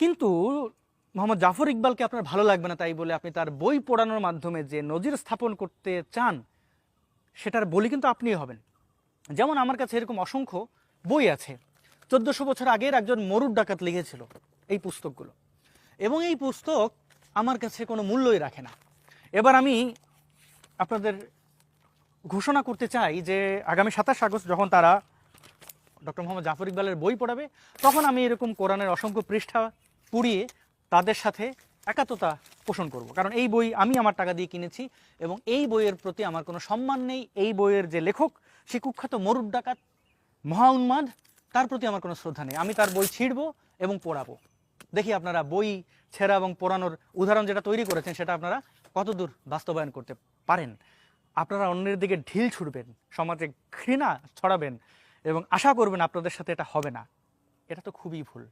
কিন্তু মোহাম্মদ জাফর ইকবালকে আপনার ভালো লাগবে না তাই বলে আপনি তার বই পড়ানোর মাধ্যমে যে নজির স্থাপন করতে চান সেটার বলি কিন্তু আপনিই হবেন। যেমন আমার কাছে এরকম অসংখ্য বই আছে, 1400 বছর আগের একজন মরুর ডাকাত লিখেছিল এই পুস্তকগুলো, এবং এই পুস্তক আমার কাছে কোনো মূল্যই রাখে না। এবার আমি আপনাদের ঘোষণা করতে চাই যে আগামী 27 আগস্ট যখন তারা ডক্টর মোহাম্মদ জাফর ইকবালের বই পড়াবে, তখন আমি এরকম কোরআনের অসংখ্য পৃষ্ঠা পুড়িয়ে তাদের সাথে একাত্মতা পোষণ করব। কারণ এই বই আমি আমার টাকা দিয়ে কিনেছি এবং এই বইয়ের প্রতি আমার কোনো সম্মান নেই। এই বইয়ের যে লেখক, সে কুখ্যাত মরুর ডাকাত, মহা উন্মাদ, তার প্রতি আমার কোনো শ্রদ্ধা নেই। আমি তার বই ছিঁড়ব এবং পড়াবো। দেখি আপনারা বই ছেঁড়া এবং পড়ানোর উদাহরণ যেটা তৈরি করেছেন সেটা আপনারা কতদূর বাস্তবায়ন করতে পারেন। আপনারা অন্যের দিকে ঢিল ছুড়বেন, সমাজে ঘৃণা ছড়াবেন এবং আশা করবেন আপনাদের সাথে এটা হবে না। এটা তো খুবই ভুল।